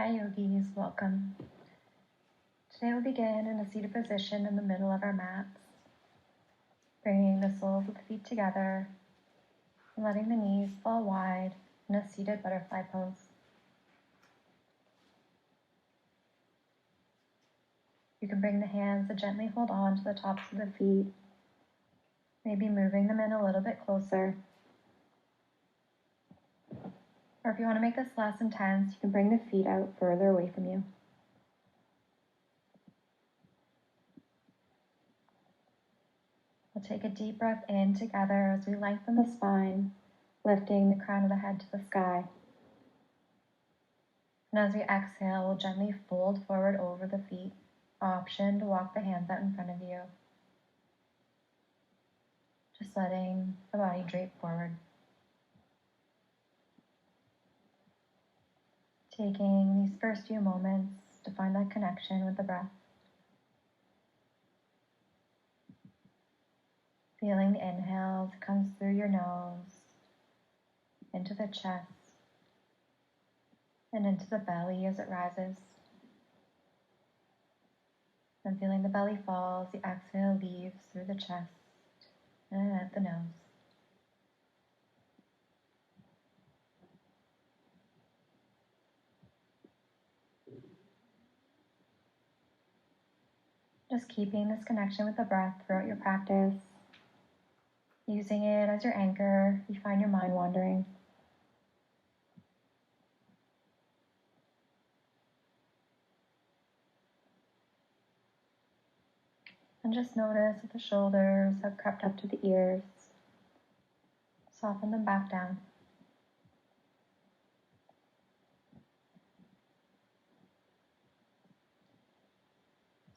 Hi yogis, welcome. Today we'll begin in a seated position in the middle of our mats, bringing the soles of the feet together and letting the knees fall wide in a seated butterfly pose. You can bring the hands to gently hold on to the tops of the feet, maybe moving them in a little bit closer. Or if you want to make this less intense, you can bring the feet out further away from you. We'll take a deep breath in together as we lengthen the spine, lifting the crown of the head to the sky. And as we exhale, we'll gently fold forward over the feet, option to walk the hands out in front of you. Just letting the body drape forward. Taking these first few moments to find that connection with the breath. Feeling the inhale that comes through your nose, into the chest, and into the belly as it rises. And feeling the belly fall as the exhale leaves through the chest and at the nose. Just keeping this connection with the breath throughout your practice, using it as your anchor if you find your mind wandering. And just notice if the shoulders have crept up to the ears. Soften them back down.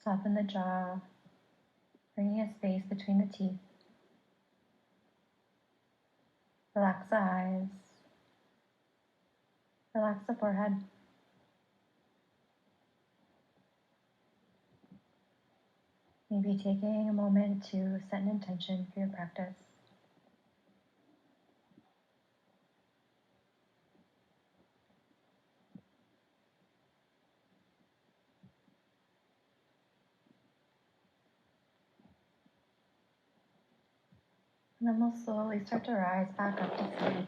Soften the jaw, bringing a space between the teeth. Relax the eyes. Relax the forehead. Maybe taking a moment to set an intention for your practice. And then we'll slowly start to rise back up to seated.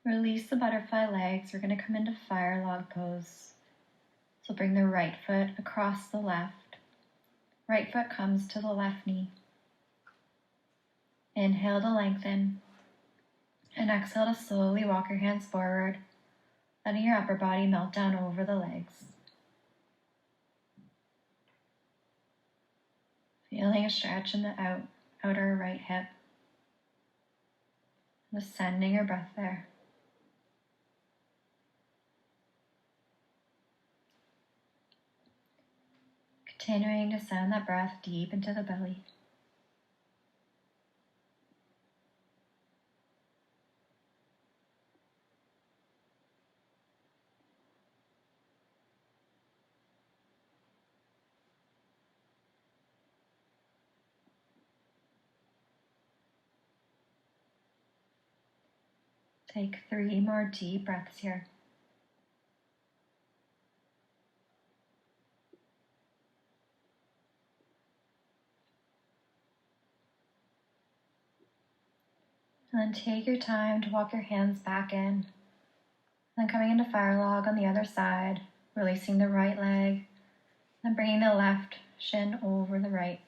Release the butterfly legs. We're going to come into fire log pose. So bring the right foot across the left. Right foot comes to the left knee. Inhale to lengthen. And exhale to slowly walk your hands forward, letting your upper body melt down over the legs. Feeling a stretch in the outer right hip. Just sending your breath there. Continuing to send that breath deep into the belly. Take 3 more deep breaths here. And then take your time to walk your hands back in. Then coming into fire log on the other side, releasing the right leg, and bringing the left shin over the right.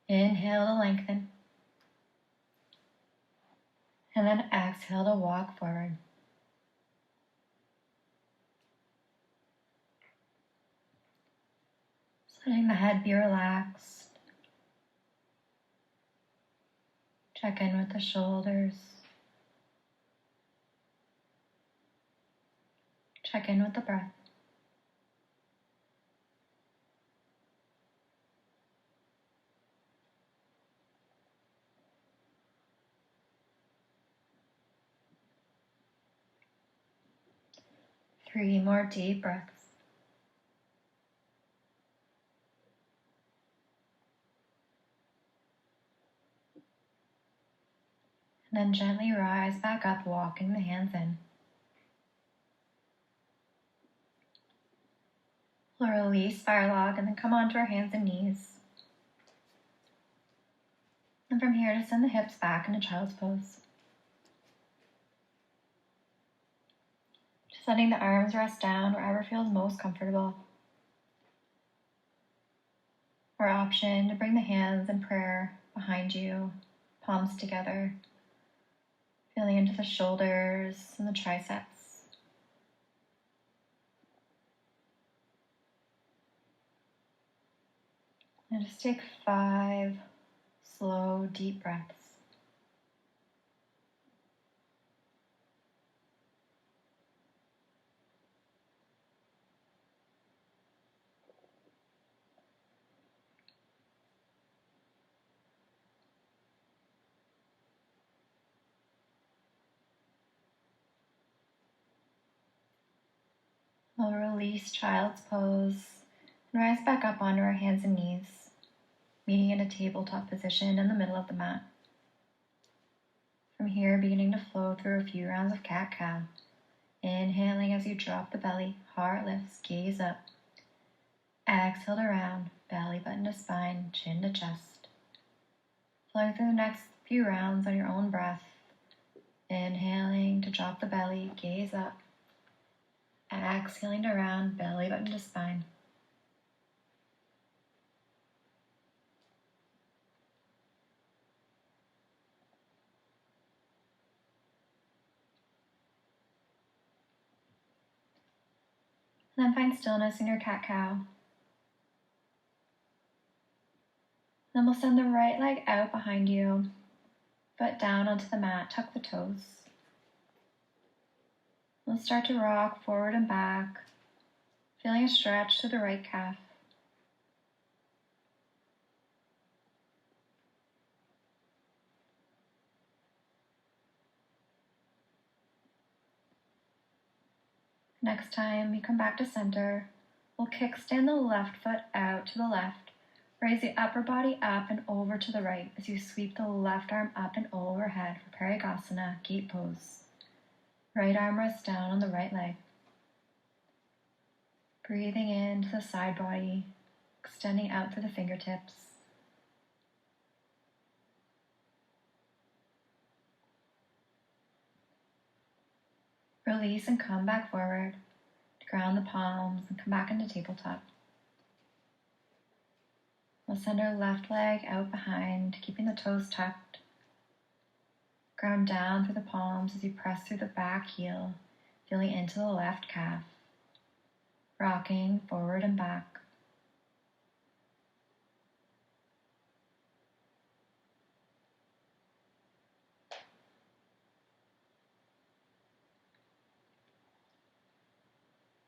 Inhale to lengthen. And then exhale to walk forward. Just letting the head be relaxed. Check in with the shoulders. Check in with the breath. Three more deep breaths. And then gently rise back up, walking the hands in. We'll release fire log and then come onto our hands and knees. And from here, just send the hips back into child's pose. Just letting the arms rest down wherever feels most comfortable. Or option to bring the hands in prayer behind you, palms together, feeling into the shoulders and the triceps. And just take 5 slow, deep breaths. We'll release child's pose and rise back up onto our hands and knees, meeting in a tabletop position in the middle of the mat. From here, beginning to flow through a few rounds of cat-cow. Inhaling as you drop the belly, heart lifts, gaze up. Exhale to round, belly button to spine, chin to chest. Flowing through the next few rounds on your own breath. Inhaling to drop the belly, gaze up. Exhaling to round, belly button to spine. And then find stillness in your cat-cow. Then we'll send the right leg out behind you, foot down onto the mat, tuck the toes. We'll start to rock forward and back, feeling a stretch through the right calf. Next time we come back to center, we'll kickstand the left foot out to the left. Raise the upper body up and over to the right as you sweep the left arm up and overhead for Parigasana, gate pose. Right arm rests down on the right leg. Breathing into the side body, extending out through the fingertips. Release and come back forward to ground the palms and come back into tabletop. We'll send our left leg out behind, keeping the toes tucked. Ground down through the palms as you press through the back heel, feeling into the left calf. Rocking forward and back.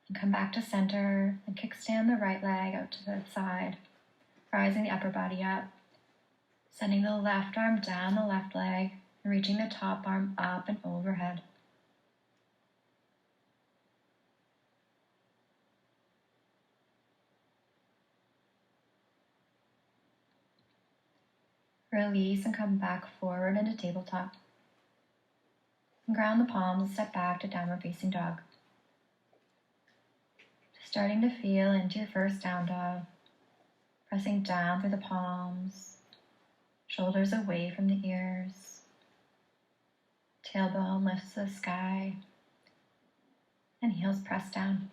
And come back to center and kickstand the right leg out to the side, rising the upper body up, sending the left arm down the left leg and reaching the top arm up and overhead. Release and come back forward into tabletop. And ground the palms and step back to downward facing dog. Starting to feel into your first down dog, pressing down through the palms, shoulders away from the ears, tailbone lifts to the sky, and heels press down.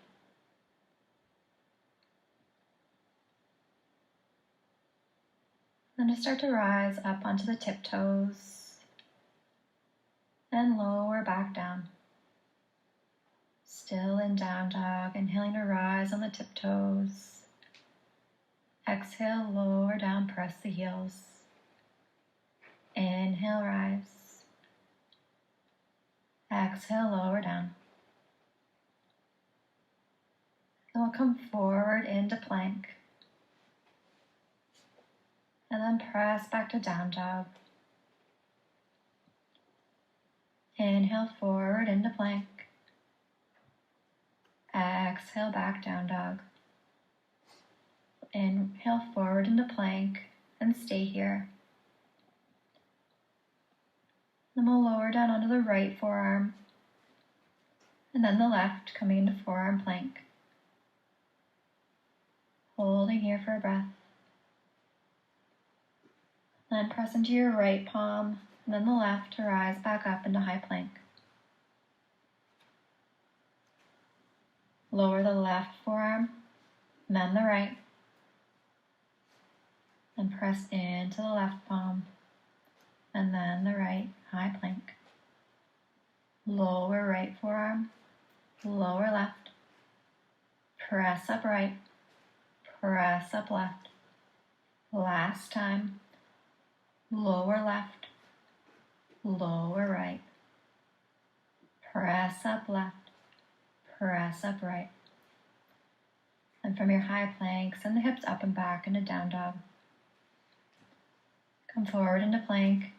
Then just start to rise up onto the tiptoes, and lower back down. Still in down dog, inhaling to rise on the tiptoes. Exhale, lower down, press the heels. Inhale, rise. Exhale, lower down. Then we'll come forward into plank. And then press back to down dog. Inhale forward into plank. Exhale back down dog. Inhale forward into plank and stay here. Then we'll lower down onto the right forearm, and then the left, coming into forearm plank. Holding here for a breath. Then press into your right palm, and then the left to rise back up into high plank. Lower the left forearm, and then the right. And press into the left palm, and then the right, high plank. Lower right forearm, lower left. Press up right, press up left. Last time. Lower left, lower right. Press up left, press up right. And from your high plank, send the hips up and back into down dog. Come forward into plank,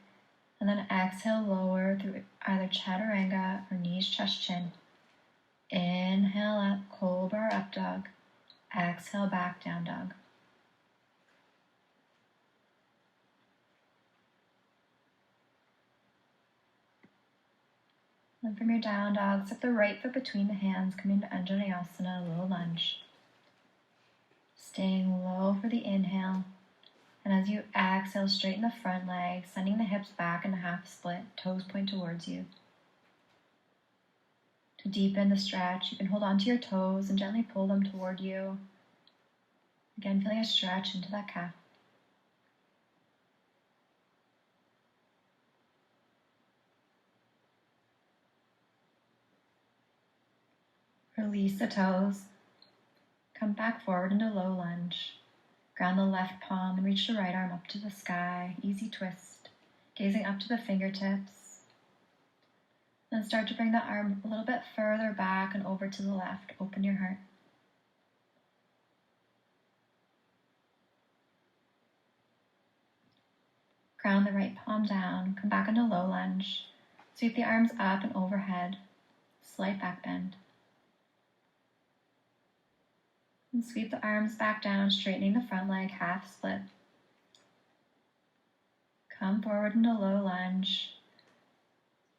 and then exhale, lower through either chaturanga or knees, chest, chin. Inhale up, cobra, up dog. Exhale, back, down dog. And from your down dog, step the right foot between the hands, coming to Anjaneyasana, low lunge. Staying low for the inhale. And as you exhale, straighten the front leg, sending the hips back into half split, toes point towards you. To deepen the stretch, you can hold onto your toes and gently pull them toward you. Again, feeling a stretch into that calf. Release the toes. Come back forward into low lunge. Ground the left palm and reach the right arm up to the sky. Easy twist. Gazing up to the fingertips. Then start to bring the arm a little bit further back and over to the left. Open your heart. Ground the right palm down. Come back into low lunge. Sweep the arms up and overhead. Slight back bend. And sweep the arms back down, straightening the front leg, half split. Come forward into low lunge.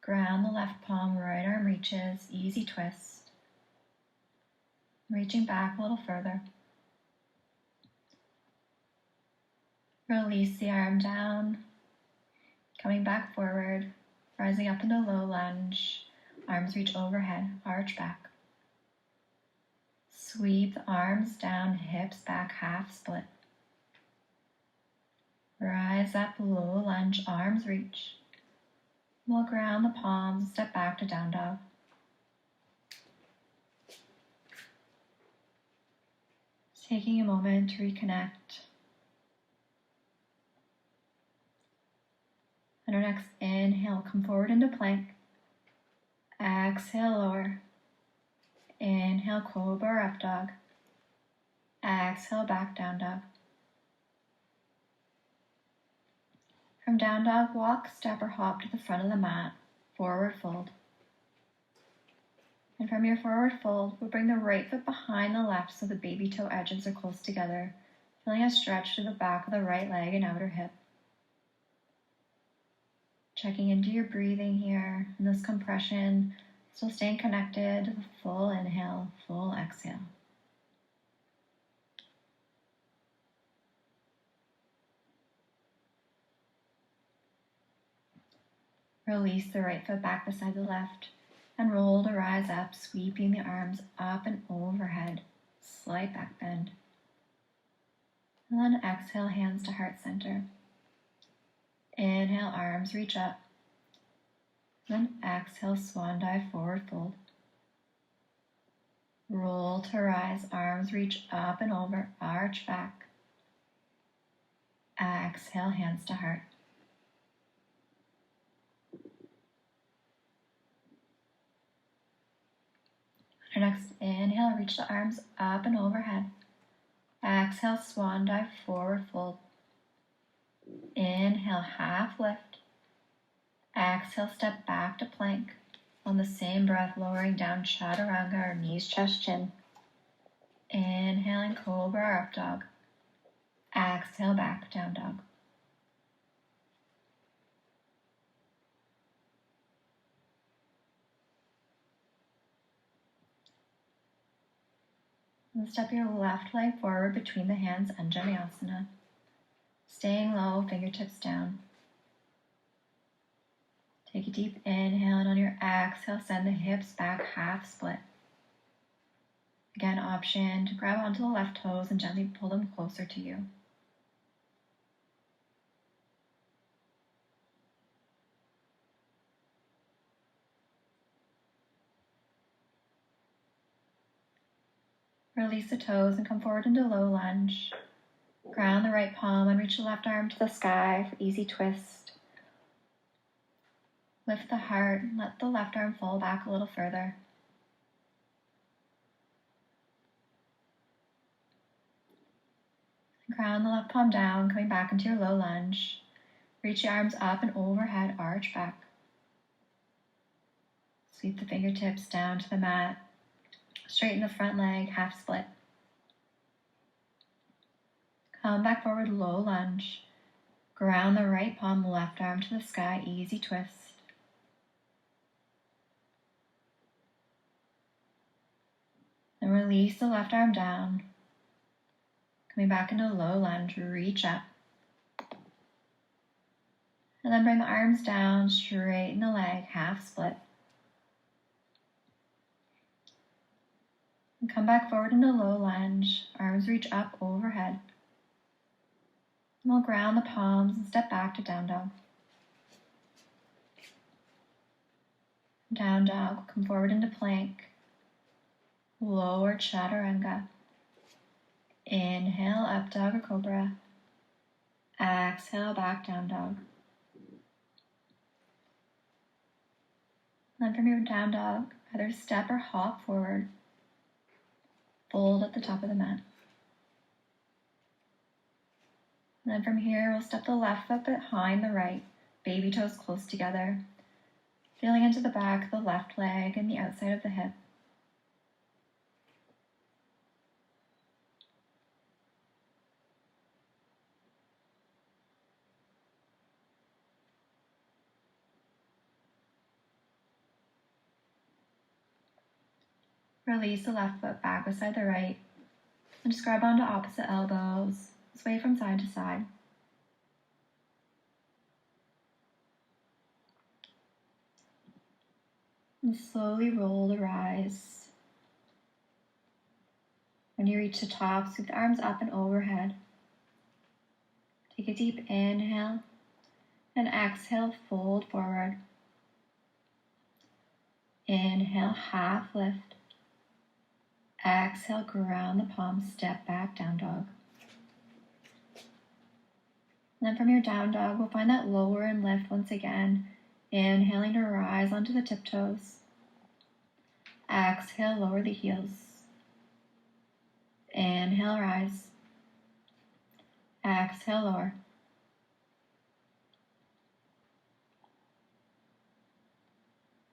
Ground the left palm, right arm reaches, easy twist. Reaching back a little further. Release the arm down. Coming back forward, rising up into low lunge. Arms reach overhead, arch back. Sweep the arms down, hips back, half split. Rise up, low lunge, arms reach. We'll ground the palms, step back to down dog. Taking a moment to reconnect. On our next inhale, come forward into plank. Exhale, lower. Inhale, cobra, up dog. Exhale, back, down dog. From down dog, walk, step, or hop to the front of the mat. Forward fold. And from your forward fold, we'll bring the right foot behind the left so the baby toe edges are close together, feeling a stretch through the back of the right leg and outer hip. Checking into your breathing here, and this compression, still staying connected to the full inhale, full exhale. Release the right foot back beside the left and roll to rise up, sweeping the arms up and overhead. Slight back bend. And then exhale, hands to heart center. Inhale, arms reach up. Then exhale, swan dive, forward fold. Roll to rise, arms reach up and over, arch back. Exhale, hands to heart. Our next inhale, reach the arms up and overhead. Exhale, swan dive, forward fold. Inhale, half lift. Exhale, step back to plank. On the same breath, lowering down chaturanga or knees, chest, chin. Inhaling cobra or up dog. Exhale, back, down dog. And step your left leg forward between the hands, Anjaneyasana. Staying low, fingertips down. Take a deep inhale, and on your exhale, send the hips back, half split. Again, option to grab onto the left toes and gently pull them closer to you. Release the toes and come forward into low lunge. Ground the right palm and reach the left arm to the sky for easy twist. Lift the heart and let the left arm fall back a little further. Ground the left palm down, coming back into your low lunge. Reach your arms up and overhead, arch back. Sweep the fingertips down to the mat. Straighten the front leg, half split. Come back forward, low lunge. Ground the right palm, left arm to the sky, easy twist. And release the left arm down. Coming back into low lunge, reach up. And then bring the arms down, straighten the leg, half split. And come back forward into low lunge, arms reach up overhead. And we'll ground the palms and step back to down dog. Down dog, come forward into plank. Lower chaturanga. Inhale, up dog or cobra. Exhale, back down dog. Then from your down dog, either step or hop forward. Fold at the top of the mat. And then from here, we'll step the left foot behind the right, baby toes close together, feeling into the back of the left leg and the outside of the hip. Release the left foot back beside the right, and just grab onto opposite elbows, sway from side to side. And slowly roll the rise. When you reach the top, sweep the arms up and overhead. Take a deep inhale, and exhale, fold forward. Inhale, half lift. Exhale, ground the palms, step back, down dog. And then from your down dog, we'll find that lower and lift once again. Inhaling to rise onto the tiptoes. Exhale, lower the heels. Inhale, rise. Exhale, lower.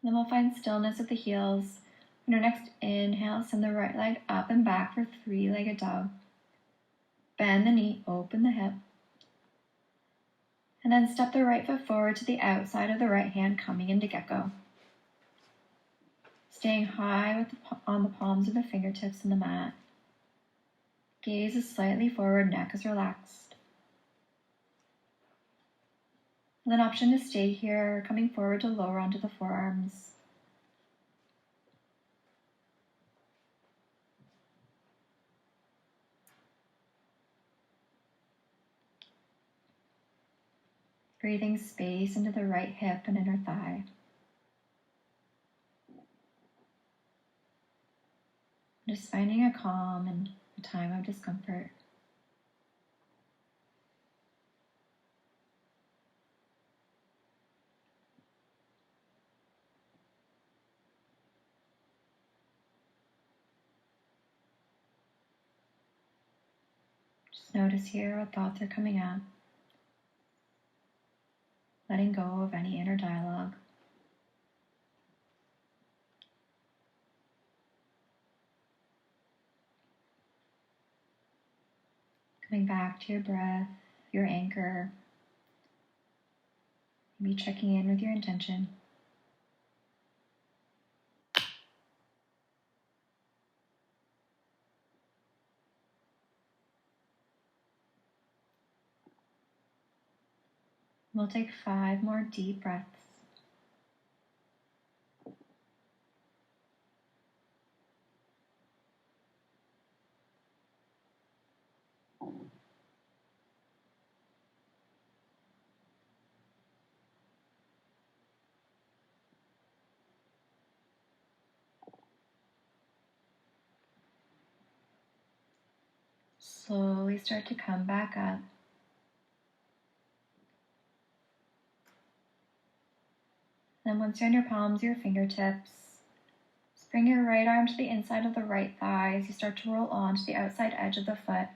Then we'll find stillness at the heels. On your next inhale, send the right leg up and back for three-legged dog. Bend the knee, open the hip. And then step the right foot forward to the outside of the right hand, coming into gecko. Staying high on the palms of the fingertips in the mat. Gaze is slightly forward, neck is relaxed. And then option to stay here, coming forward to lower onto the forearms. Breathing space into the right hip and inner thigh. Just finding a calm in a time of discomfort. Just notice here what thoughts are coming up. Letting go of any inner dialogue. Coming back to your breath, your anchor. Maybe checking in with your intention. We'll take 5 more deep breaths. Slowly start to come back up. Then once you're on your palms, your fingertips, just bring your right arm to the inside of the right thigh as you start to roll onto the outside edge of the foot,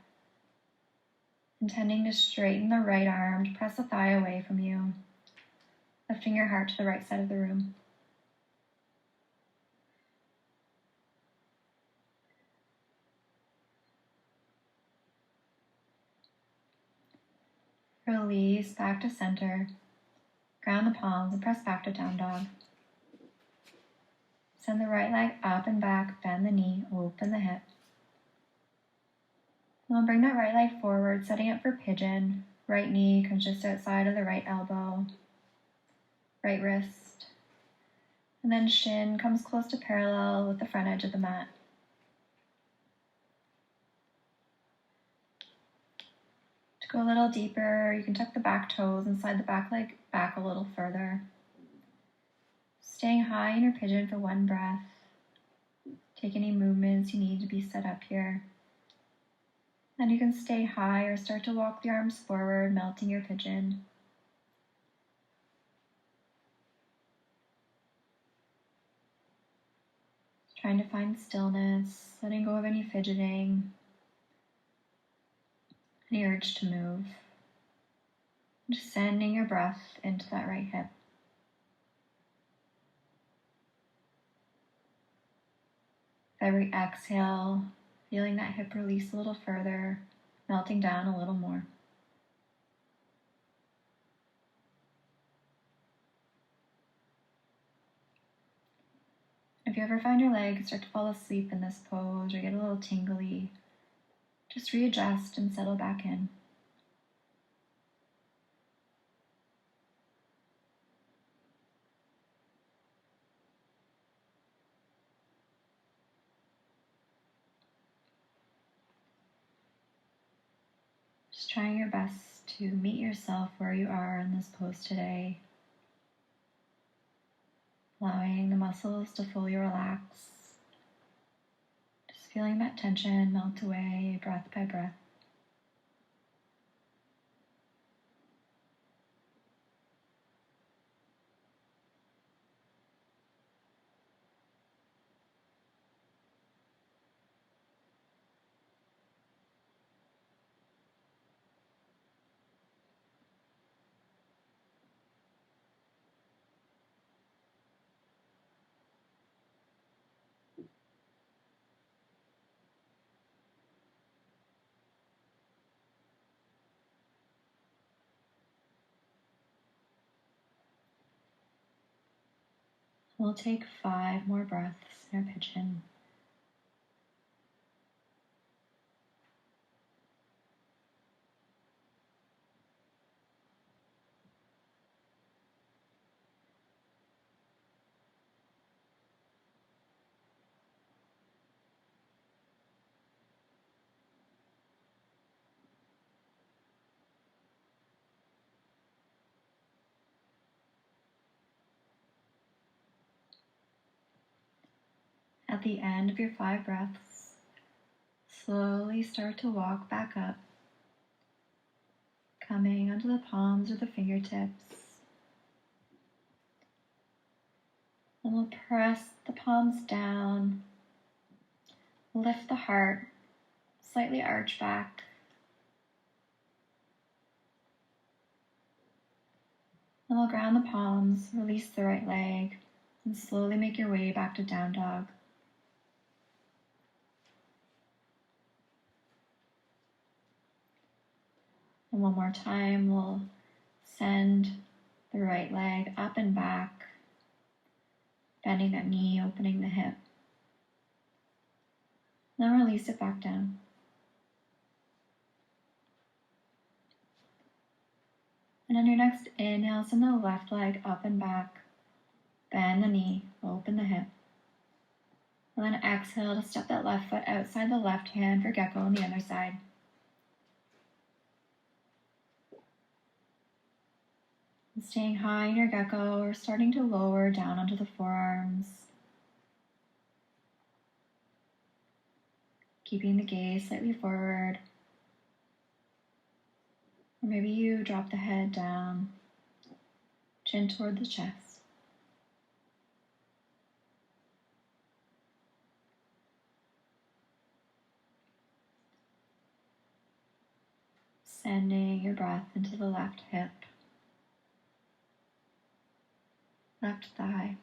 intending to straighten the right arm to press the thigh away from you, lifting your heart to the right side of the room. Release back to center. Ground the palms and press back to down dog. Send the right leg up and back, bend the knee, open the hip. We'll bring that right leg forward, setting up for pigeon. Right knee comes just outside of the right elbow. Right wrist. And then shin comes close to parallel with the front edge of the mat. To go a little deeper, you can tuck the back toes and slide the back leg back a little further. Staying high in your pigeon for 1 breath. Take any movements you need to be set up here. Then you can stay high or start to walk the arms forward, melting your pigeon. Trying to find stillness, letting go of any fidgeting, any urge to move. Just sending your breath into that right hip. Every exhale, feeling that hip release a little further, melting down a little more. If you ever find your legs start to fall asleep in this pose or get a little tingly, just readjust and settle back in. Just trying your best to meet yourself where you are in this pose today. Allowing the muscles to fully relax. Just feeling that tension melt away breath by breath. We'll take 5 more breaths in our pigeon. At the end of your 5 breaths, slowly start to walk back up, coming onto the palms or the fingertips. And we'll press the palms down, lift the heart, slightly arch back. And we'll ground the palms, release the right leg, and slowly make your way back to down dog. And one more time, we'll send the right leg up and back, bending that knee, opening the hip. Then release it back down. And on your next inhale, send the left leg up and back. Bend the knee, open the hip. And then exhale to step that left foot outside the left hand for gecko on the other side. And staying high in your gecko, we're starting to lower down onto the forearms. Keeping the gaze slightly forward. Or maybe you drop the head down, chin toward the chest. Sending your breath into the left hip, left thigh.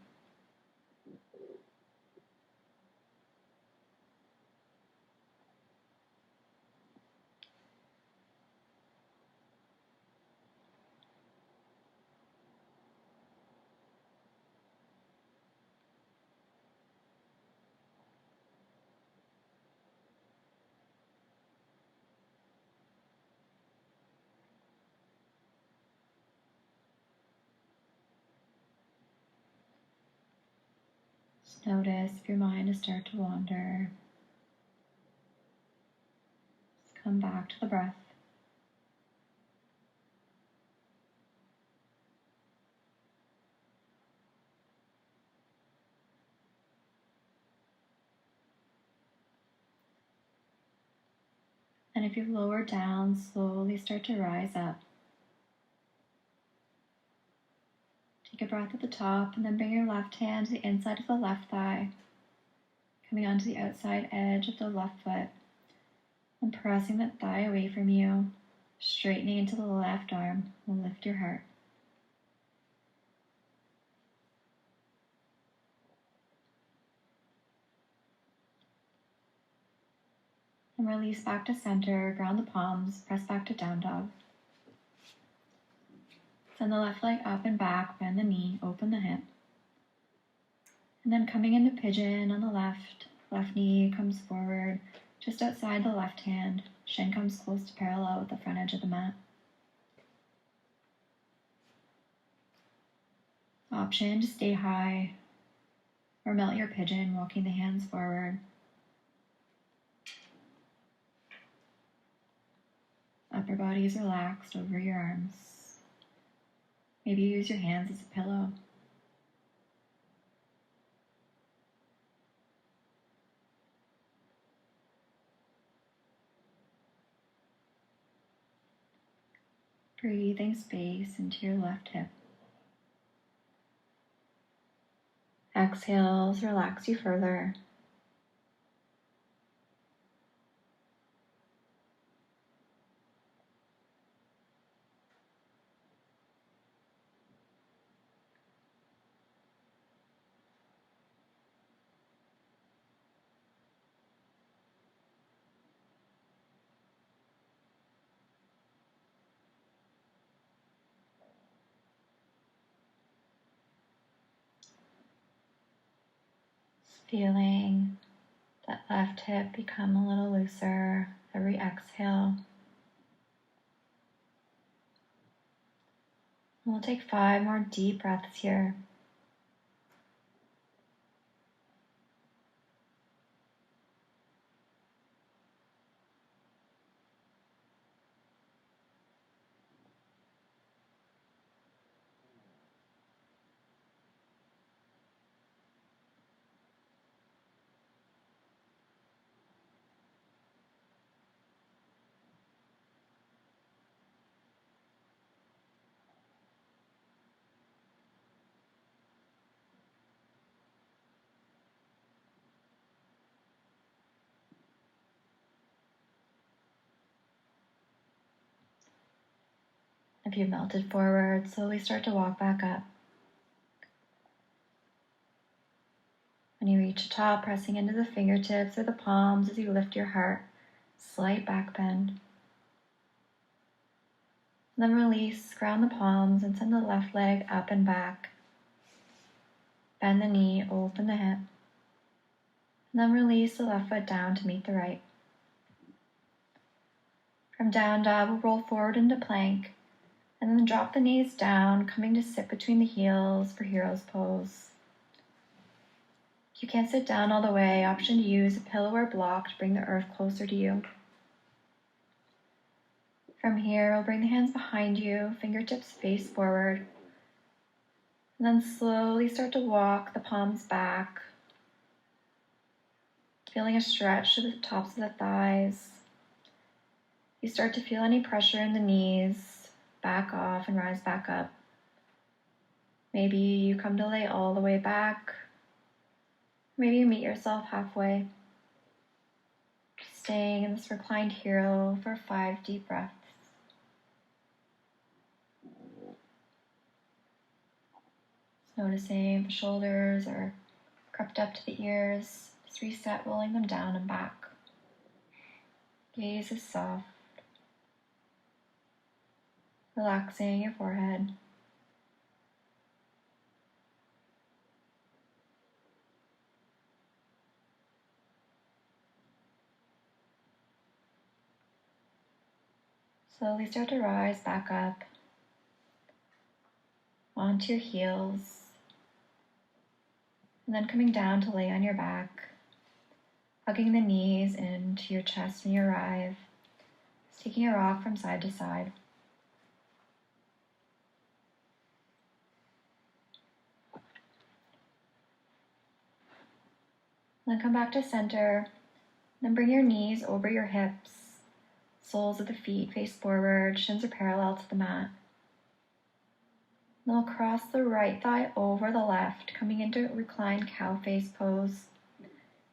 Just notice if your mind is start to wander. Just come back to the breath. And if you've lowered down, slowly start to rise up. Take a breath at the top and then bring your left hand to the inside of the left thigh, coming onto the outside edge of the left foot and pressing that thigh away from you, straightening into the left arm and lift your heart. And release back to center, ground the palms, press back to down dog. Send the left leg up and back, bend the knee, open the hip. And then coming into pigeon on the left knee comes forward, just outside the left hand. Shin comes close to parallel with the front edge of the mat. Option to stay high or melt your pigeon, walking the hands forward. Upper body is relaxed over your arms. Maybe use your hands as a pillow. Breathing space into your left hip. Exhales relax you further. Feeling that left hip become a little looser every exhale. We'll take 5 more deep breaths here. If you've melted forward, slowly start to walk back up. When you reach the top, pressing into the fingertips or the palms as you lift your heart, slight back bend. Then release, ground the palms and send the left leg up and back. Bend the knee, open the hip. Then release the left foot down to meet the right. From down dog, we'll roll forward into plank. And then drop the knees down, coming to sit between the heels for hero's pose. If you can't sit down all the way, option to use a pillow or block to bring the earth closer to you. From here, we'll bring the hands behind you, fingertips face forward. And then slowly start to walk the palms back, feeling a stretch to the tops of the thighs. You start to feel any pressure in the knees, back off and rise back up. Maybe you come to lay all the way back. Maybe you meet yourself halfway. Staying in this reclined hero for 5 deep breaths. Noticing the shoulders are crept up to the ears. Just reset, rolling them down and back. Gaze is soft. Relaxing your forehead. Slowly start to rise back up onto your heels. And then coming down to lay on your back, hugging the knees into your chest when you arrive, just taking a rock from side to side. Then come back to center, then bring your knees over your hips, soles of the feet face forward, shins are parallel to the mat. Then we'll cross the right thigh over the left, coming into reclined cow face pose,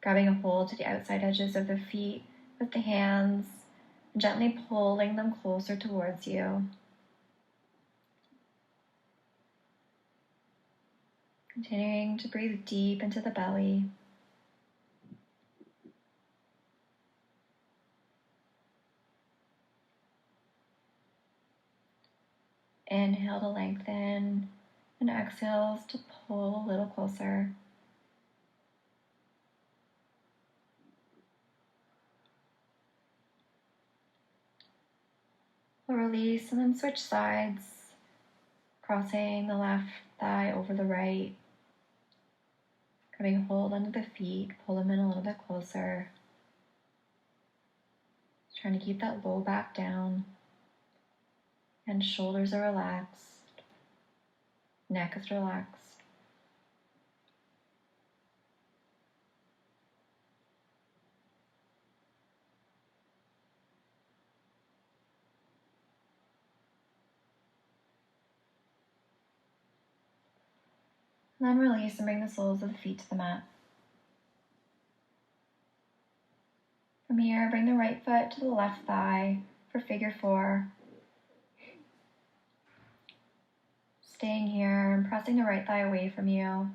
grabbing a hold to the outside edges of the feet with the hands, and gently pulling them closer towards you. Continuing to breathe deep into the belly. Inhale to lengthen, and exhales to pull a little closer. We'll release and then switch sides, crossing the left thigh over the right. Grabbing a hold under the feet, pull them in a little bit closer. Trying to keep that low back down. And shoulders are relaxed. Neck is relaxed. And then release and bring the soles of the feet to the mat. From here, bring the right foot to the left thigh for figure 4. Staying here and pressing the right thigh away from you.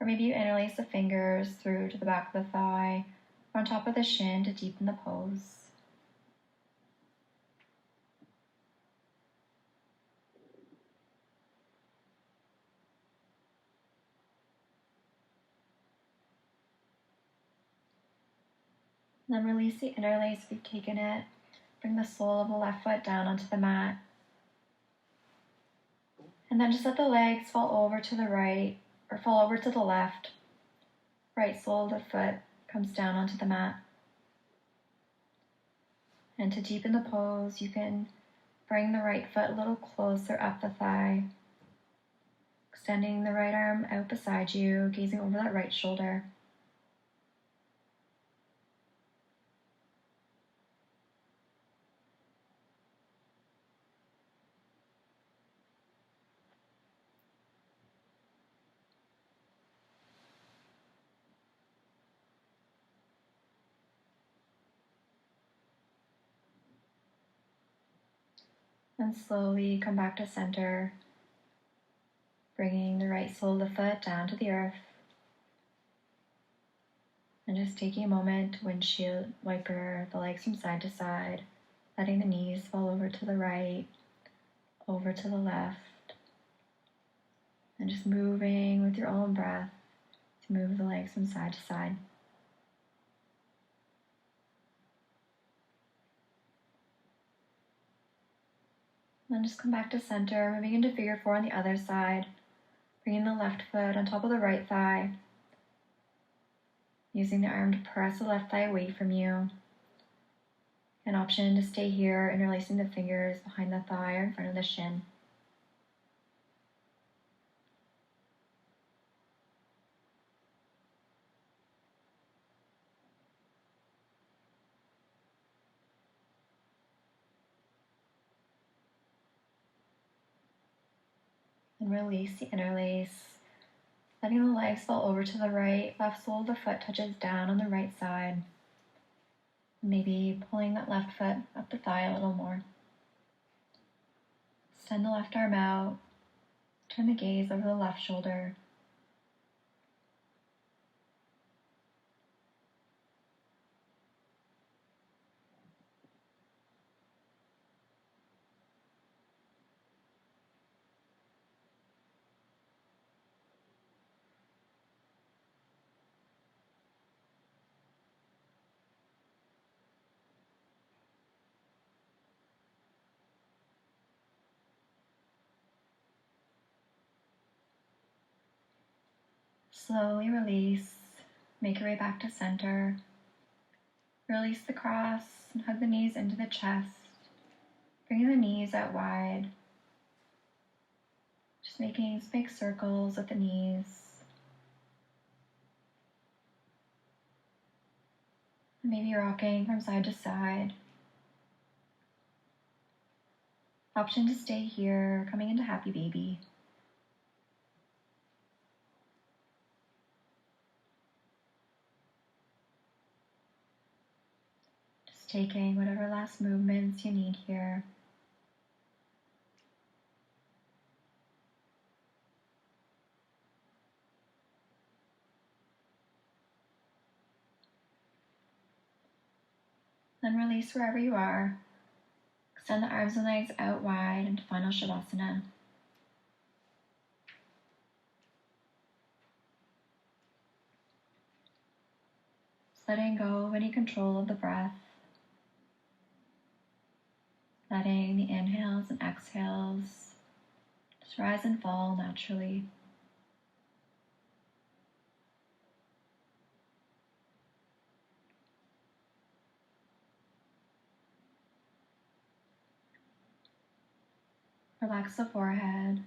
Or maybe you interlace the fingers through to the back of the thigh or on top of the shin to deepen the pose. And then release the interlace if you've taken it. Bring the sole of the left foot down onto the mat. And then just let the legs fall over to the right or fall over to the left. Right sole of the foot comes down onto the mat. And to deepen the pose, you can bring the right foot a little closer up the thigh. Extending the right arm out beside you, gazing over that right shoulder. And slowly come back to center, bringing the right sole of the foot down to the earth. And just taking a moment to windshield wiper the legs from side to side, letting the knees fall over to the right, over to the left. And just moving with your own breath to move the legs from side to side. Then just come back to center, moving into figure 4 on the other side. Bringing the left foot on top of the right thigh. Using the arm to press the left thigh away from you. An option to stay here, interlacing the fingers behind the thigh or in front of the shin. And release the interlace, letting the legs fall over to the right. Left sole of the foot touches down on the right side. Maybe pulling that left foot up the thigh a little more. Extend the left arm out. Turn the gaze over the left shoulder. Slowly release. Make your way back to center. Release the cross and hug the knees into the chest. Bringing the knees out wide. Just making big circles with the knees. And maybe rocking from side to side. Option to stay here, coming into happy baby. Just taking whatever last movements you need here. Then release wherever you are. Extend the arms and legs out wide into final Shavasana. Just letting go of any control of the breath. Letting the inhales and exhales just rise and fall naturally. Relax the forehead,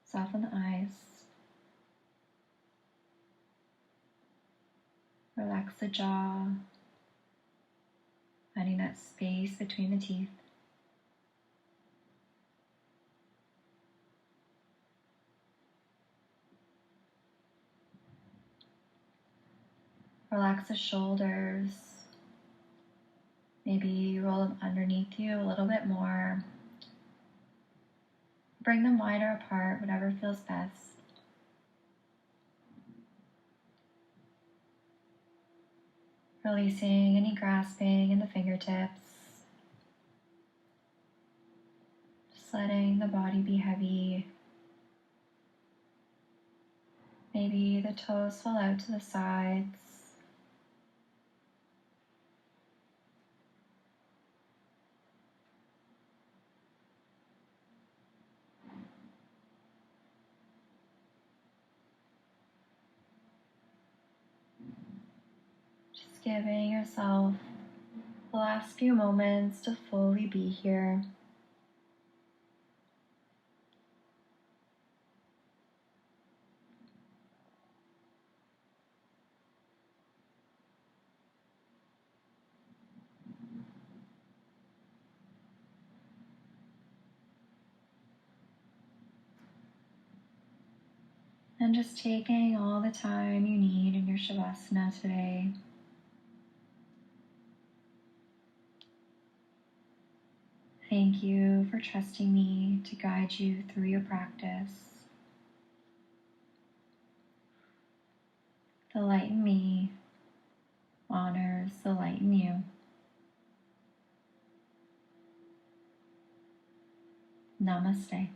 soften the eyes, relax the jaw, finding that space between the teeth. Relax the shoulders, maybe roll them underneath you a little bit more. Bring them wider apart, whatever feels best. Releasing any grasping in the fingertips. Just letting the body be heavy. Maybe the toes fall out to the sides. Just giving yourself the last few moments to fully be here. And just taking all the time you need in your Shavasana today. Thank you for trusting me to guide you through your practice. The light in me honors the light in you. Namaste.